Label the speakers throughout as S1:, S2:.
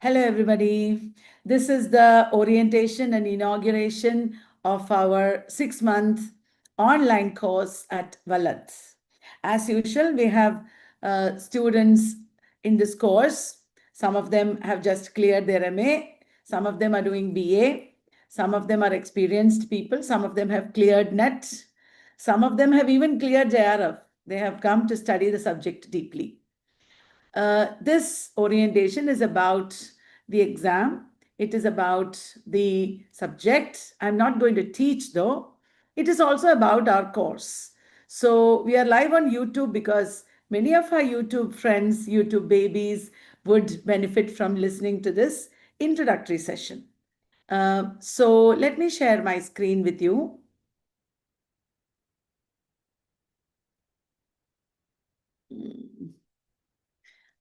S1: Hello, everybody. This is the orientation and inauguration of our 6-month online course at Vallath. As usual, we have students in this course. Some of them have just cleared their MA, some of them are doing BA, some of them are experienced people, some of them have cleared NET, some of them have even cleared JRF. They have come to study the subject deeply. This orientation is about the exam. It is about the subject. I'm not going to teach though. It is also about our course. So we are live on YouTube because many of our YouTube friends, YouTube babies would benefit from listening to this introductory session. So let me share my screen with you.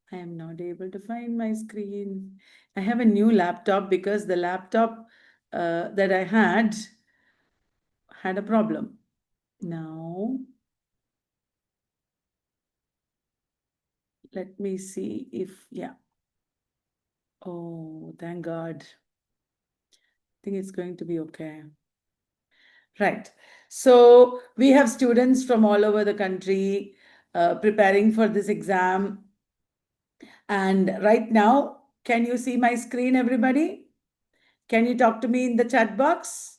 S1: I am not able to find my screen. I have a new laptop because the laptop that I had a problem. Now, let me see if, yeah. Oh, thank God. I think it's going to be okay. Right. So we have students from all over the country preparing for this exam. And right now, can you see my screen, everybody? Can you talk to me in the chat box?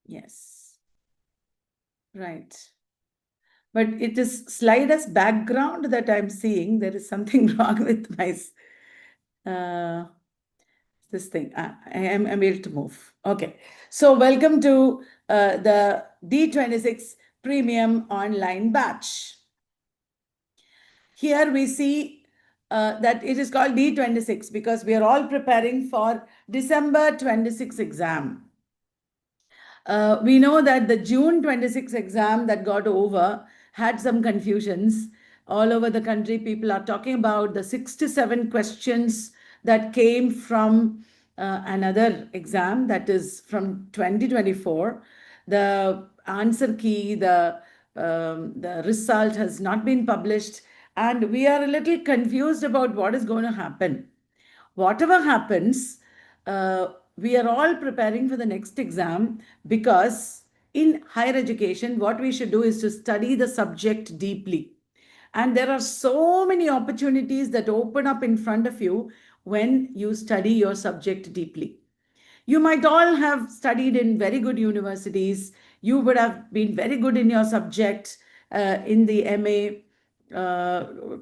S1: Yes. Right. But it is slide as background that I'm seeing. There is something wrong with my this thing. I'm able to move. Okay. So welcome to the D26 Premium Online Batch. Here we see that it is called D26 because we are all preparing for December 26 exam. We know that the June 26 exam that got over had some confusions. All over the country, people are talking about the 6 to 7 questions that came from another exam that is from 2024. The answer key, the result has not been published, and we are a little confused about what is going to happen. Whatever happens, we are all preparing for the next exam because in higher education, what we should do is to study the subject deeply. And there are so many opportunities that open up in front of you when you study your subject deeply. You might all have studied in very good universities. You would have been very good in your subject in the MA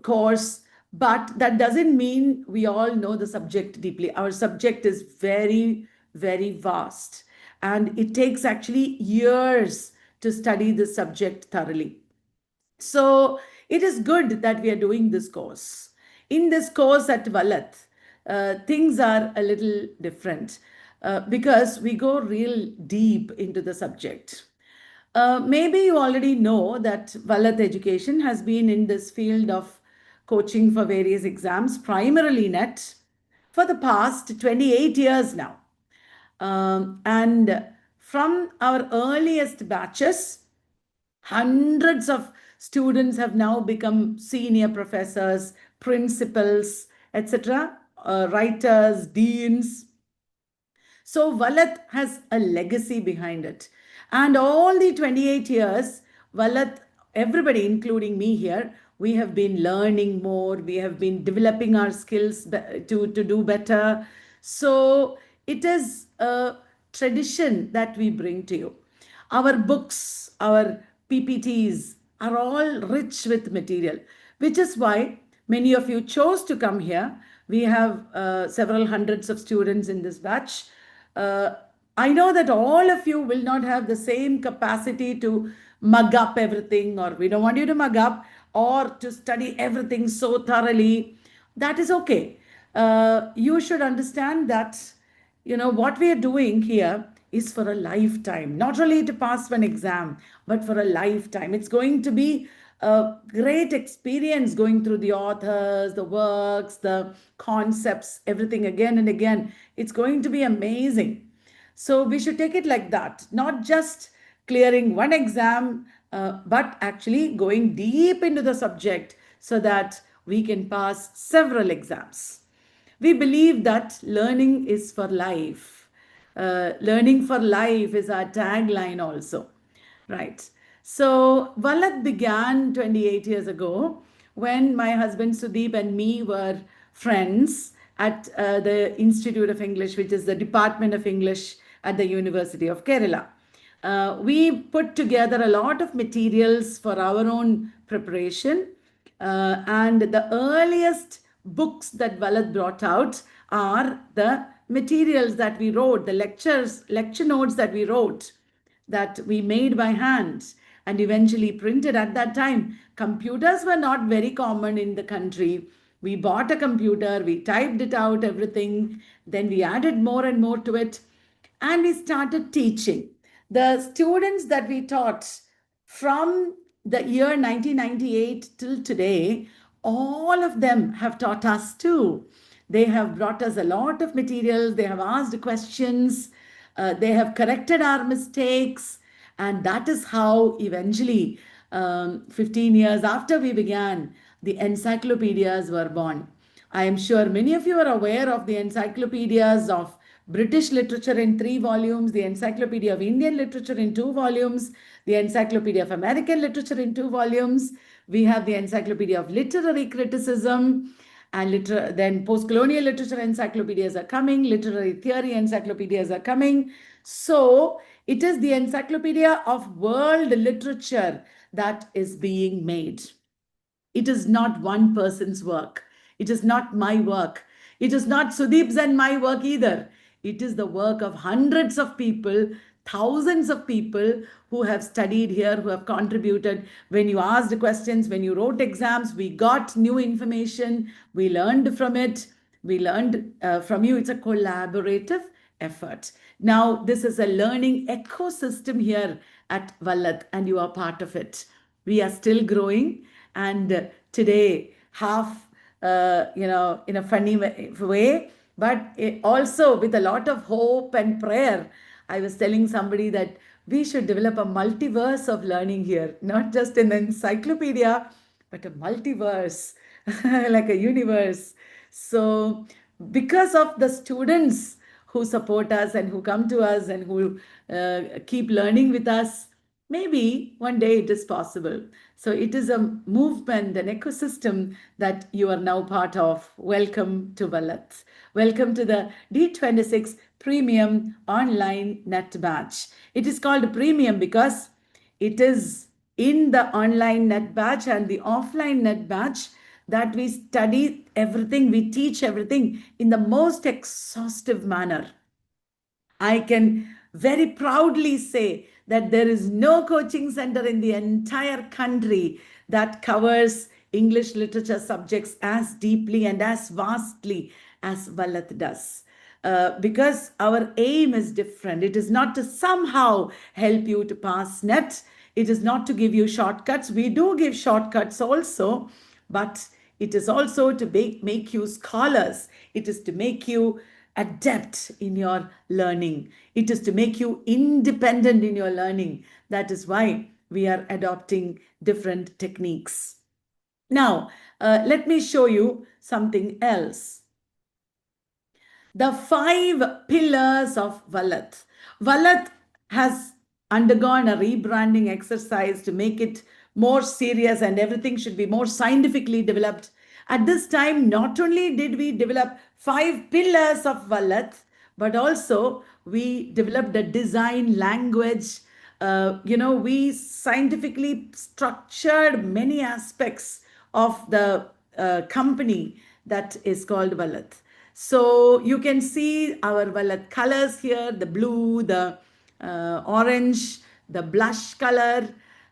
S1: course, but that doesn't mean we all know the subject deeply. Our subject is very, very vast, and it takes actually years to study the subject thoroughly. So it is good that we are doing this course. In this course at Vallath, things are a little different because we go real deep into the subject. Maybe you already know that Vallath Education has been in this field of coaching for various exams, primarily NET, for the past 28 years now. And from our earliest batches, hundreds of students have now become senior professors, principals, etc., writers, deans. So Vallath has a legacy behind it. And all the 28 years, Vallath, everybody, including me here, we have been learning more. We have been developing our skills to do better. So it is a tradition that we bring to you. Our books, our PPTs are all rich with material, which is why many of you chose to come here. We have several hundreds of students in this batch. Uh, I know that all of you will not have the same capacity to mug up everything, or we don't want you to mug up, or to study everything so thoroughly. That is okay. You should understand that, what we are doing here is for a lifetime, not only to pass one exam, but for a lifetime. It's going to be a great experience going through the authors, the works, the concepts, everything again and again. It's going to be amazing. So we should take it like that, not just clearing one exam, but actually going deep into the subject so that we can pass several exams. We believe that learning is for life. Learning for life is our tagline also. Right. So Vallath began 28 years ago when my husband Sudeep and me were friends at the Institute of English, which is the Department of English at the University of Kerala. We put together a lot of materials for our own preparation. And the earliest books that Vallath brought out are the materials that we wrote, the lecture notes that we wrote, that we made by hand and eventually printed. At that time, computers were not very common in the country. We bought a computer, we typed it out, everything, then we added more and more to it, and we started teaching. The students that we taught from the year 1998 till today, all of them have taught us too. They have brought us a lot of materials, they have asked questions, they have corrected our mistakes, and that is how eventually, 15 years after we began, the encyclopedias were born. I am sure many of you are aware of the encyclopedias of British literature in 3 volumes, the Encyclopedia of Indian Literature in 2 volumes, the Encyclopedia of American Literature in 2 volumes. We have the Encyclopedia of Literary Criticism, and then post-colonial literature encyclopedias are coming, literary theory encyclopedias are coming. So it is the Encyclopedia of World Literature that is being made. It is not one person's work. It is not my work. It is not Sudeep's and my work either. It is the work of hundreds of people, thousands of people who have studied here, who have contributed. When you asked questions, when you wrote exams, we got new information, we learned from it, we learned from you. It's a collaborative effort. Now, this is a learning ecosystem here at Vallath, and you are part of it. We are still growing, and today, half, in a funny way, but also with a lot of hope and prayer. I was telling somebody that we should develop a multiverse of learning here, not just an encyclopedia, but a multiverse, like a universe. So, because of the students who support us and who come to us and who keep learning with us, maybe one day it is possible. So it is a movement, an ecosystem that you are now part of. Welcome to Vallath. Welcome to the D26 Premium Online Net Batch. It is called Premium because it is in the online net batch and the offline net batch that we study everything, we teach everything in the most exhaustive manner. I can very proudly say that there is no coaching center in the entire country that covers English literature subjects as deeply and as vastly as Vallath does. Because our aim is different. It is not to somehow help you to pass net. It is not to give you shortcuts. We do give shortcuts also, but it is also to make you scholars. It is to make you adept in your learning. It is to make you independent in your learning. That is why we are adopting different techniques. Now, let me show you something else. The 5 pillars of Vallath. Vallath has undergone a rebranding exercise to make it more serious, and everything should be more scientifically developed. At this time, not only did we develop 5 pillars of Vallath, but also we developed a design language. We scientifically structured many aspects of the company that is called Vallath. So you can see our Vallath colors here, the blue, the orange, the blush color.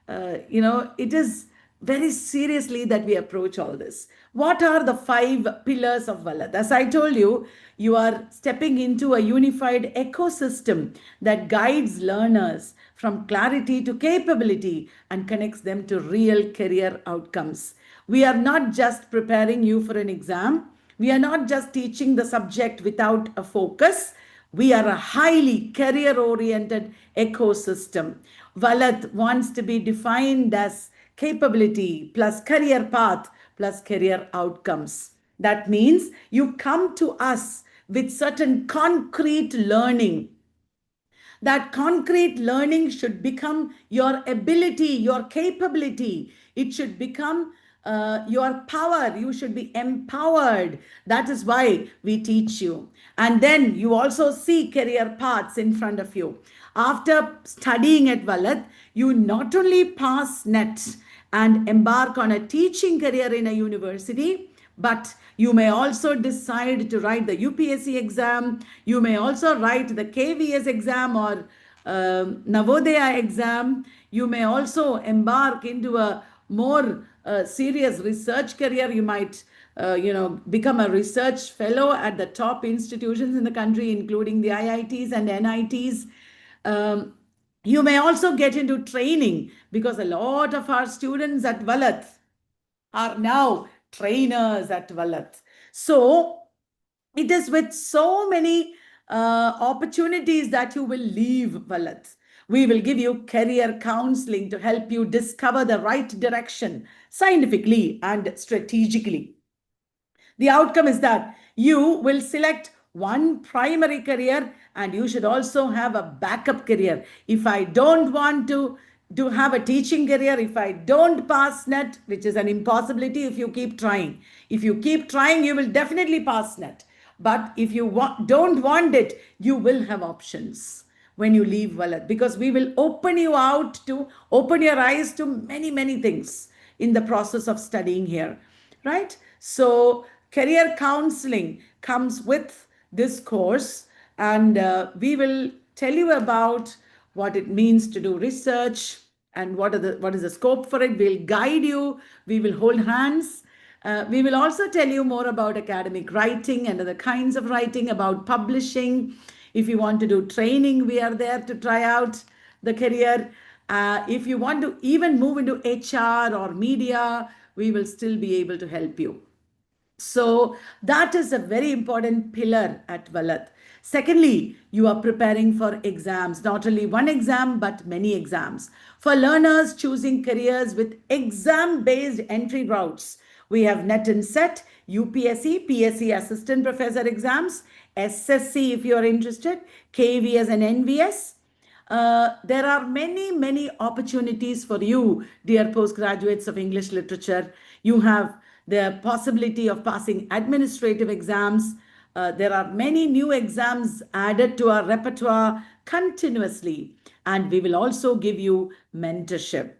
S1: It is very seriously that we approach all this. What are the 5 pillars of Vallath? As I told you, you are stepping into a unified ecosystem that guides learners from clarity to capability and connects them to real career outcomes. We are not just preparing you for an exam. We are not just teaching the subject without a focus. We are a highly career-oriented ecosystem. Vallath wants to be defined as capability plus career path plus career outcomes. That means you come to us with certain concrete learning. That concrete learning should become your ability, your capability. It should become your power. You should be empowered. That is why we teach you. And then you also see career paths in front of you. After studying at Vallath, you not only pass NET and embark on a teaching career in a university, but you may also decide to write the UPSC exam. You may also write the KVS exam or Navodaya exam. You may also embark into a more serious research career. You might, become a research fellow at the top institutions in the country, including the IITs and NITs. You may also get into training because a lot of our students at Vallath are now trainers at Vallath. So it is with so many opportunities that you will leave Vallath. We will give you career counseling to help you discover the right direction scientifically and strategically. The outcome is that you will select one primary career and you should also have a backup career. If I don't want to have a teaching career, if I don't pass NET, which is an impossibility if you keep trying. If you keep trying, you will definitely pass NET. But if you don't want it, you will have options when you leave Vallath, because we will open you out to open your eyes to many, many things in the process of studying here, right? So career counseling comes with this course, and we will tell you about what it means to do research and what is the scope for it. We'll guide you. We will hold hands. We will also tell you more about academic writing and other kinds of writing, about publishing. If you want to do training, we are there to try out the career. If you want to even move into HR or media, we will still be able to help you. So that is a very important pillar at Vallath. Secondly, you are preparing for exams, not only one exam, but many exams. For learners choosing careers with exam-based entry routes, we have NET and SET, UPSC, PSC assistant professor exams, SSC if you are interested, KVS and NVS. There are many, many opportunities for you, dear postgraduates of English literature. You have the possibility of passing administrative exams. There are many new exams added to our repertoire continuously, and we will also give you mentorship,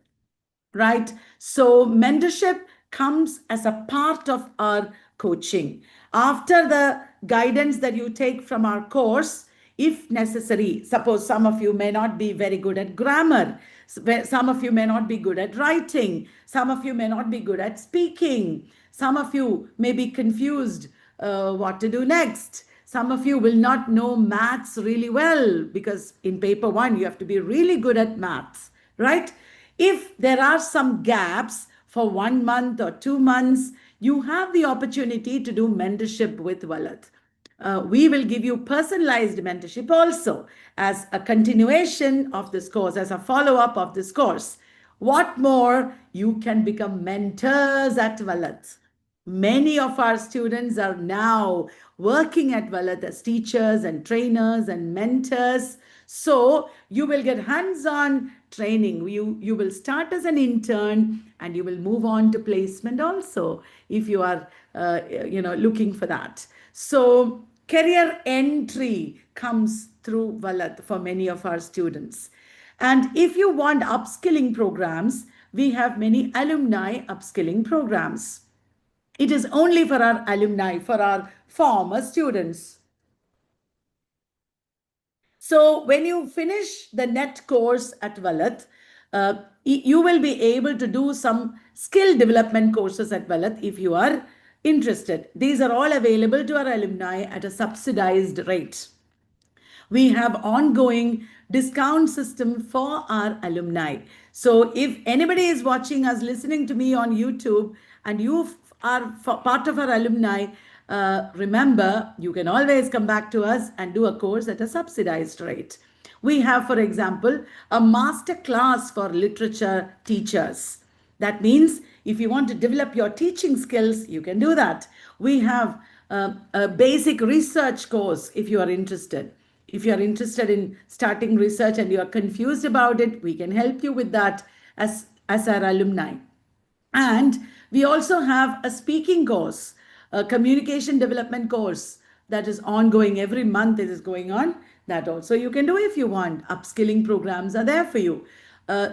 S1: right? So mentorship comes as a part of our coaching. After the guidance that you take from our course, if necessary, suppose some of you may not be very good at grammar, some of you may not be good at writing, some of you may not be good at speaking, some of you may be confused what to do next. Some of you will not know maths really well because in paper one, you have to be really good at maths, right? If there are some gaps for 1 month or 2 months, you have the opportunity to do mentorship with Vallath. We will give you personalized mentorship also as a continuation of this course, as a follow-up of this course. What more, you can become mentors at Vallath. Many of our students are now working at Vallath as teachers and trainers and mentors. So you will get hands-on training. You will start as an intern and you will move on to placement also if you are looking for that. So career entry comes through Vallath for many of our students. And if you want upskilling programs, we have many alumni upskilling programs. It is only for our alumni, for our former students. So when you finish the NET course at Vallath, you will be able to do some skill development courses at Vallath if you are interested. These are all available to our alumni at a subsidized rate. We have ongoing discount system for our alumni. So if anybody is watching us, listening to me on YouTube, and you are part of our alumni, remember, you can always come back to us and do a course at a subsidized rate. We have, for example, a master class for literature teachers. That means if you want to develop your teaching skills, you can do that. We have a basic research course if you are interested. If you are interested in starting research and you are confused about it, we can help you with that as our alumni. And we also have a speaking course, a communication development course that is ongoing. Every month it is going on. That also you can do if you want. Upskilling programs are there for you.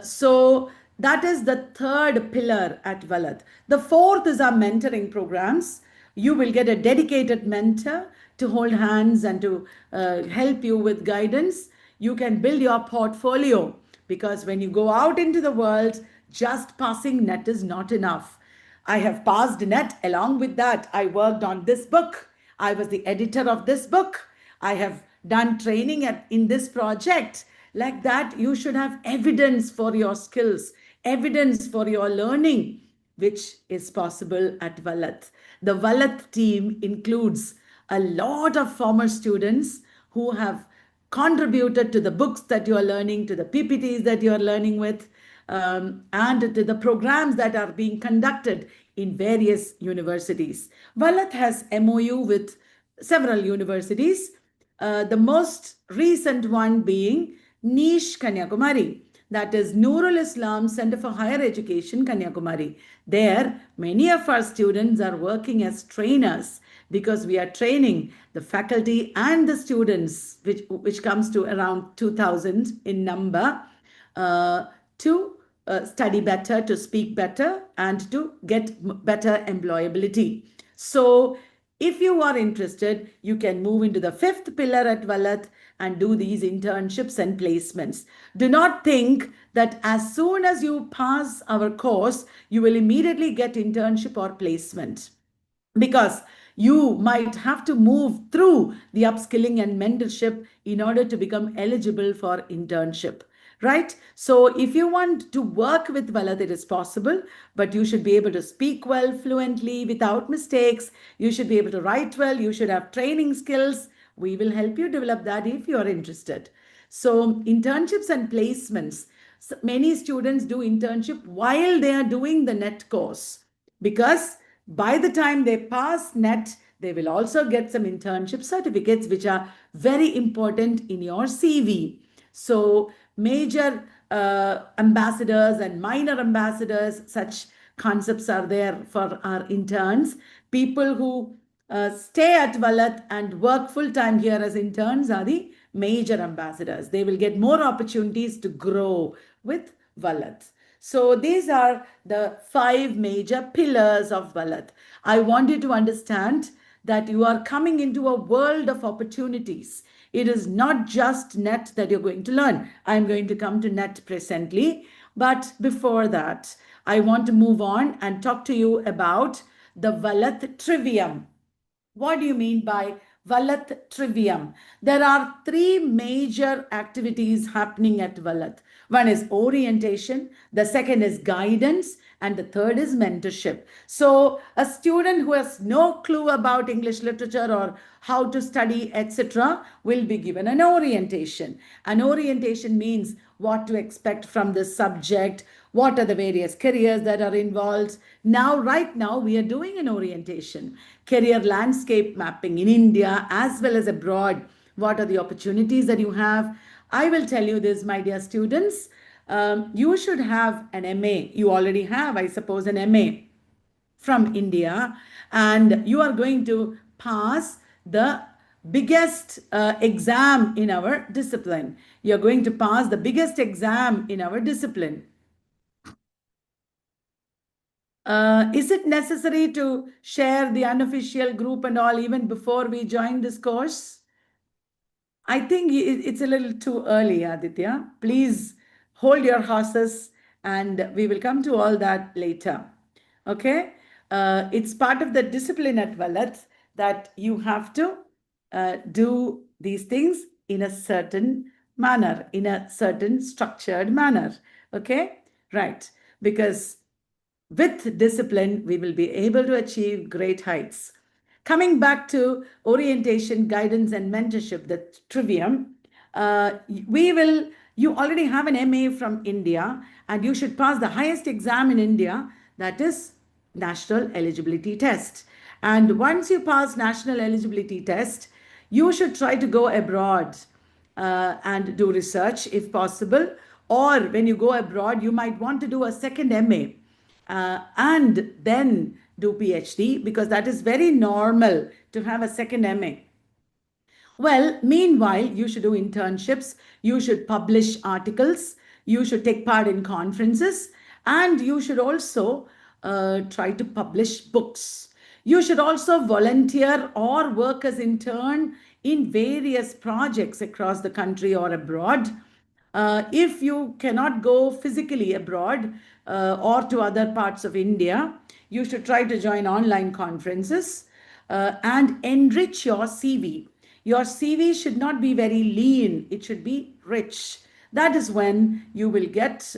S1: So that is the third pillar at Vallath. The fourth is our mentoring programs. You will get a dedicated mentor to hold hands and to help you with guidance. You can build your portfolio because when you go out into the world, just passing NET is not enough. I have passed NET. Along with that, I worked on this book. I was the editor of this book. I have done training in this project. Like that, you should have evidence for your skills, evidence for your learning, which is possible at Vallath. The Vallath team includes a lot of former students who have contributed to the books that you are learning, to the PPTs that you are learning with, and to the programs that are being conducted in various universities. Vallath has MOU with several universities, the most recent one being Niche Kanyakumari, that is Nurul Islam Center for Higher Education, Kanyakumari. There, many of our students are working as trainers because we are training the faculty and the students, which comes to around 2,000 in number, to study better, to speak better, and to get better employability. So if you are interested, you can move into the fifth pillar at Vallath and do these internships and placements. Do not think that as soon as you pass our course, you will immediately get internship or placement, because you might have to move through the upskilling and mentorship in order to become eligible for internship. Right? So if you want to work with Vallath, it is possible, but you should be able to speak well, fluently, without mistakes. You should be able to write well. You should have training skills. We will help you develop that if you are interested. So internships and placements. So many students do internship while they are doing the NET course, because by the time they pass NET, they will also get some internship certificates, which are very important in your CV. So major ambassadors and minor ambassadors, such concepts are there for our interns. People who stay at Vallath and work full time here as interns are the major ambassadors. They will get more opportunities to grow with Vallath. So these are the 5 major pillars of Vallath. I want you to understand that you are coming into a world of opportunities. It is not just NET that you're going to learn. I'm going to come to NET presently. But before that, I want to move on and talk to you about the Vallath Trivium. What do you mean by Vallath Trivium? There are 3 major activities happening at Vallath. One is orientation, the second is guidance, and the third is mentorship. So a student who has no clue about English literature or how to study, etc., will be given an orientation. An orientation means what to expect from this subject, what are the various careers that are involved. Right now, we are doing an orientation, career landscape mapping in India as well as abroad. What are the opportunities that you have? I will tell you this, my dear students. You should have an MA. You already have, I suppose, an MA from India, and you are going to pass the biggest exam in our discipline. You're going to pass the biggest exam in our discipline. Is it necessary to share the unofficial group and all even before we join this course? I think it's a little too early, Aditya. Please hold your horses and we will come to all that later. Okay? It's part of the discipline at Vallath that you have to do these things in a certain manner, in a certain structured manner. Okay? Right. Because with discipline, we will be able to achieve great heights. Coming back to orientation, guidance, and mentorship, the trivium, You already have an MA from India and you should pass the highest exam in India, that is National Eligibility Test. And once you pass National Eligibility Test, you should try to go abroad and do research if possible. Or when you go abroad, you might want to do a second MA and then do PhD, because that is very normal to have a second MA. Well, meanwhile, you should do internships, you should publish articles, you should take part in conferences, and you should also try to publish books. You should also volunteer or work as intern in various projects across the country or abroad. If you cannot go physically abroad or to other parts of India, you should try to join online conferences and enrich your CV. Your CV should not be very lean, it should be rich. That is when you will get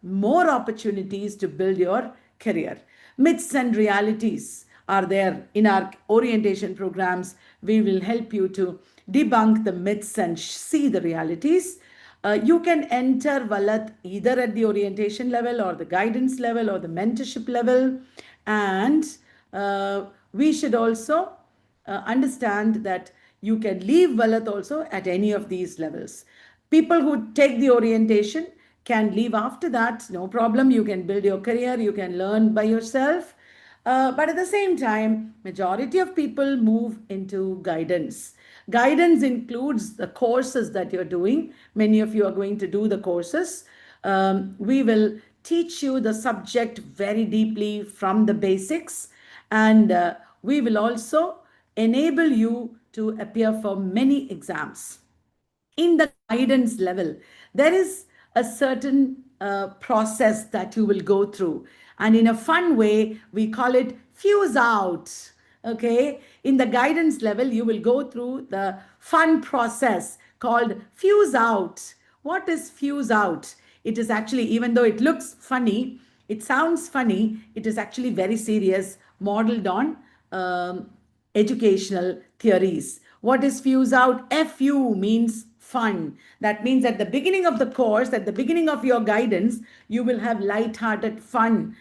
S1: more opportunities to build your career. Myths and realities are there in our orientation programs. We will help you to debunk the myths and see the realities. You can enter Vallath either at the orientation level or the guidance level or the mentorship level. And we should also understand that you can leave Vallath also at any of these levels. People who take the orientation can leave after that, no problem. You can build your career, you can learn by yourself. But at the same time, majority of people move into guidance. Guidance includes the courses that you're doing. Many of you are going to do the courses. We will teach you the subject very deeply from the basics, and we will also enable you to appear for many exams. In the guidance level, there is a certain process that you will go through. And in a fun way, we call it fuse out. Okay. In the guidance level, you will go through the fun process called fuse out. What is fuse out? It is actually, even though it looks funny, it sounds funny, it is actually very serious, modeled on educational theories. What is fuse out? FU means fun. That means at the beginning of the course, at the beginning of your guidance, you will have light-hearted fun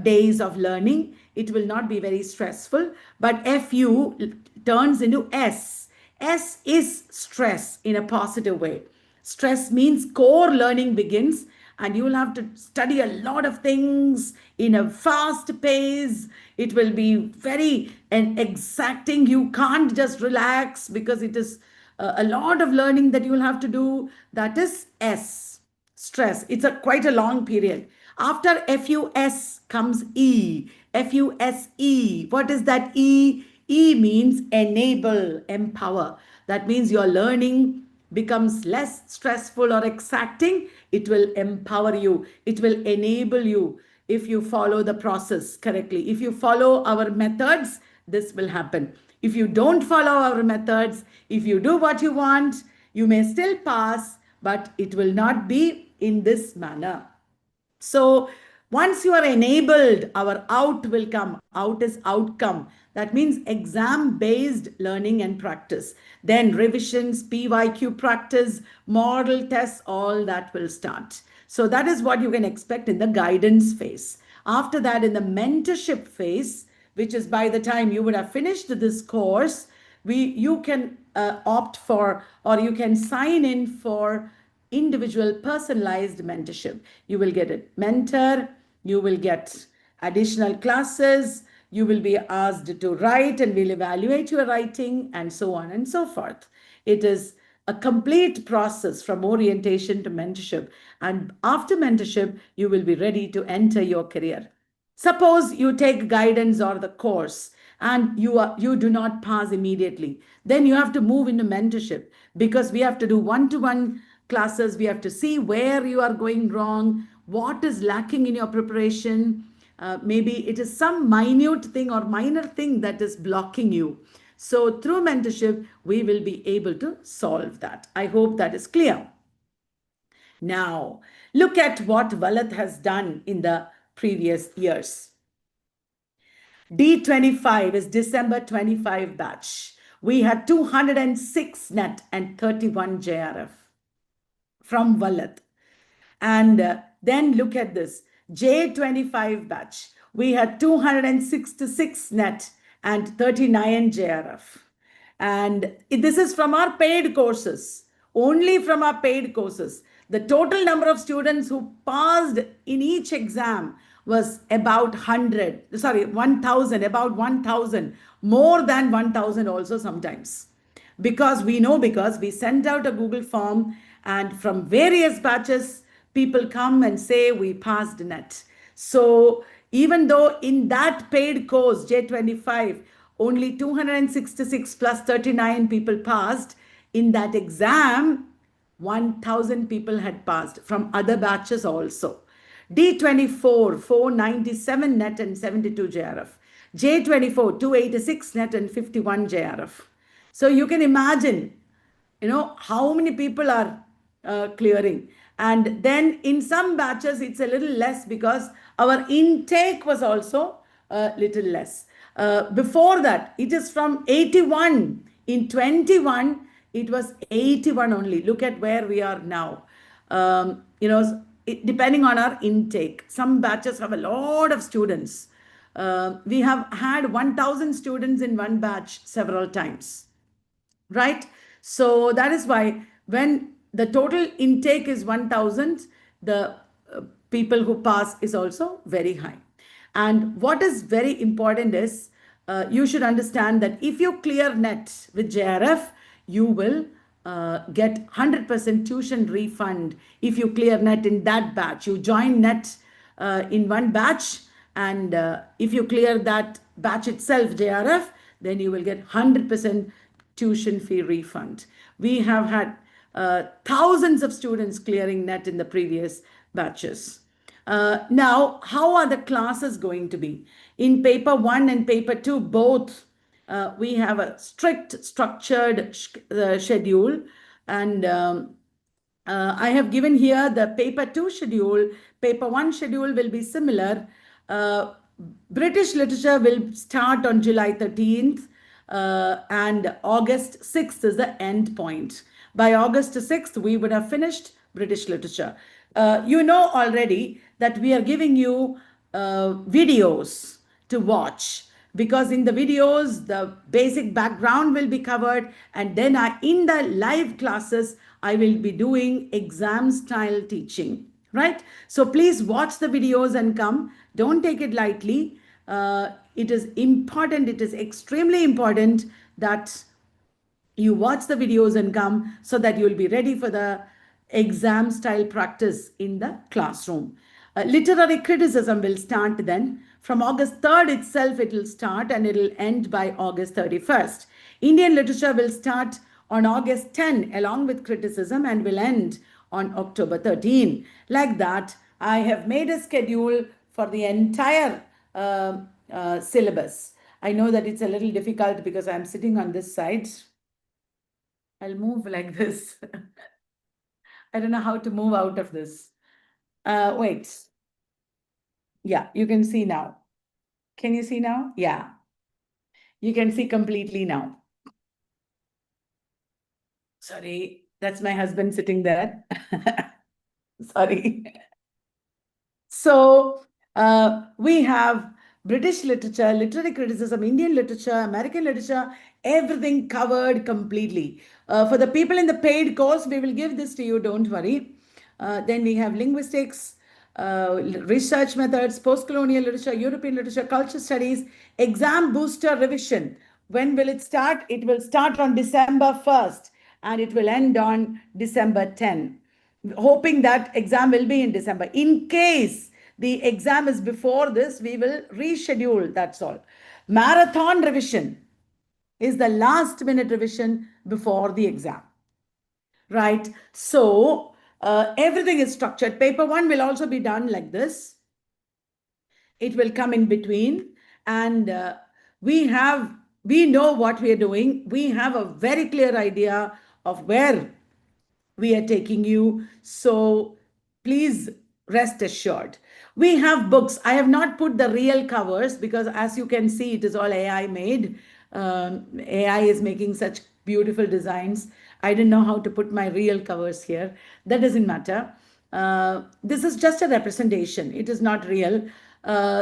S1: days of learning. It will not be very stressful, but FU turns into S. S is stress in a positive way. Stress means core learning begins, and you will have to study a lot of things in a fast pace. It will be very exacting. You can't just relax because it is a lot of learning that you will have to do. That is S, stress. It's quite a long period. After FUS comes E, FUSE. What is that E? E means enable, empower. That means your learning becomes less stressful or exacting. It will empower you. It will enable you if you follow the process correctly. If you follow our methods, this will happen. If you don't follow our methods, if you do what you want, you may still pass, but it will not be in this manner. So once you are enabled, our out will come. Out is outcome. That means exam-based learning and practice. Then revisions, PYQ practice, model tests, all that will start. So that is what you can expect in the guidance phase. After that, in the mentorship phase, which is by the time you would have finished this course, you can opt for, or you can sign in for individual personalized mentorship. You will get a mentor, you will get additional classes, you will be asked to write and we'll evaluate your writing, and so on and so forth. It is a complete process from orientation to mentorship. And after mentorship, you will be ready to enter your career. Suppose you take guidance or the course and you do not pass immediately. Then you have to move into mentorship, because we have to do one-to-one classes. We have to see where you are going wrong, what is lacking in your preparation. Maybe it is some minute thing or minor thing that is blocking you. So through mentorship, we will be able to solve that. I hope that is clear. Now, look at what Vallath has done in the previous years. D25 is December 25 batch. We had 206 net and 31 JRF. from Vallath. And then look at this J25 batch. We had 266 net and 39 JRF. And this is from our paid courses, only from our paid courses. The total number of students who passed in each exam was about 1,000, about 1,000, more than 1,000 also sometimes. Because we sent out a Google form, and from various batches, people come and say we passed net. So even though in that paid course, J25, only 266 plus 39 people passed, in that exam, 1,000 people had passed from other batches also. D24, 497 net and 72 JRF. J24, 286 net and 51 JRF. So you can imagine, how many people are clearing. And then in some batches, it's a little less because our intake was also a little less. Before that, it is from 81. In 21, it was 81 only. Look at where we are now. Depending on our intake. Some batches have a lot of students. We have had 1,000 students in one batch several times. Right? So that is why when the total intake is 1,000, the people who pass is also very high. And what is very important is you should understand that if you clear net with JRF, you will get 100% tuition refund if you clear net in that batch. You join net in one batch, and if you clear that batch itself, JRF, then you will get 100% tuition fee refund. We have had thousands of students clearing net in the previous batches. Now, how are the classes going to be? In paper 1 and paper 2, both, we have a strict structured schedule. And I have given here the paper 2 schedule. Paper 1 schedule will be similar. British literature will start on July 13th. And August 6th is the end point. By August 6th, we would have finished British literature. You know already that we are giving you videos to watch, because in the videos, the basic background will be covered. And then in the live classes, I will be doing exam style teaching, right? So please watch the videos and come. Don't take it lightly. It is important, it is extremely important that you watch the videos and come so that you will be ready for the exam style practice in the classroom. Literary criticism will start then. From August 3rd itself, it will start and it will end by August 31st. Indian literature will start on August 10 along with criticism and will end on October 13. Like that, I have made a schedule for the entire syllabus. I know that it's a little difficult because I'm sitting on this side. I'll move like this. I don't know how to move out of this. Wait. Yeah, you can see now. Can you see now? Yeah. You can see completely now. Sorry, that's my husband sitting there. Sorry. So we have British literature, literary criticism, Indian literature, American literature, everything covered completely. For the people in the paid course, we will give this to you, don't worry. Then we have linguistics, research methods, post-colonial literature, European literature, culture studies, exam booster revision. When will it start? It will start on December 1st and it will end on December 10. Hoping that exam will be in December. In case the exam is before this, we will reschedule, that's all. Marathon revision is the last minute revision before the exam. Right? So everything is structured. Paper 1 will also be done like this. It will come in between, and we know what we are doing. We have a very clear idea of where we are taking you. So please rest assured. We have books. I have not put the real covers because, as you can see, it is all AI made. AI is making such beautiful designs. I didn't know how to put my real covers here. That doesn't matter. This is just a representation. It is not real.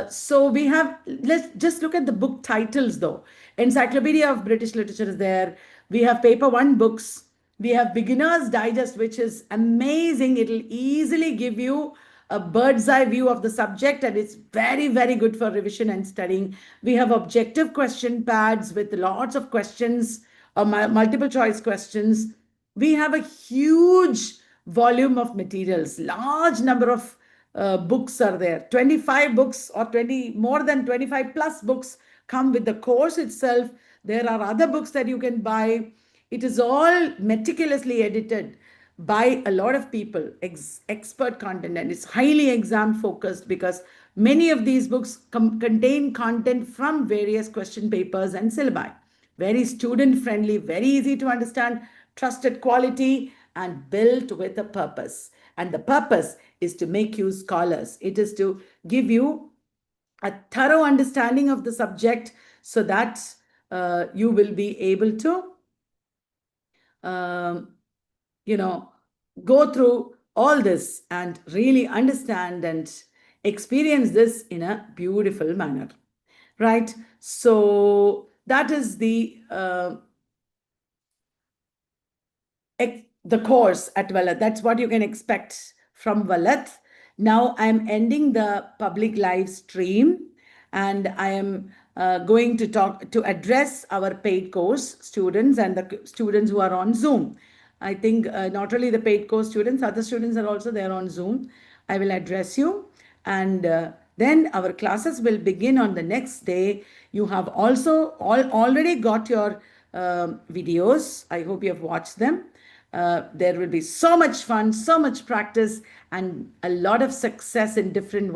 S1: So we have, let's just look at the book titles though. Encyclopedia of British Literature is there. We have paper one books. We have Beginner's Digest, which is amazing. It'll easily give you a bird's eye view of the subject, and it's very, very good for revision and studying. We have objective question pads with lots of questions or multiple choice questions. We have a huge volume of materials, large number of books are there. 25 books or 20, more than 25 plus books come with the course itself. There are other books that you can buy. It is all meticulously edited by a lot of people, expert content, and it's highly exam focused because many of these books contain content from various question papers and syllabi. Very student friendly, very easy to understand, trusted quality, and built with a purpose. And the purpose is to make you scholars. It is to give you a thorough understanding of the subject so that you will be able to um, go through all this and really understand and experience this in a beautiful manner, right? So that is the course at Vallath. That's what you can expect from Vallath. Now I'm ending the public live stream, and I am going to address our paid course students and the students who are on Zoom. I think not only the paid course students, other students are also there on Zoom. I will address you, and then our classes will begin on the next day. You have also already got your videos. I hope you have watched them. There will be so much fun, so much practice, and a lot of success in different ways.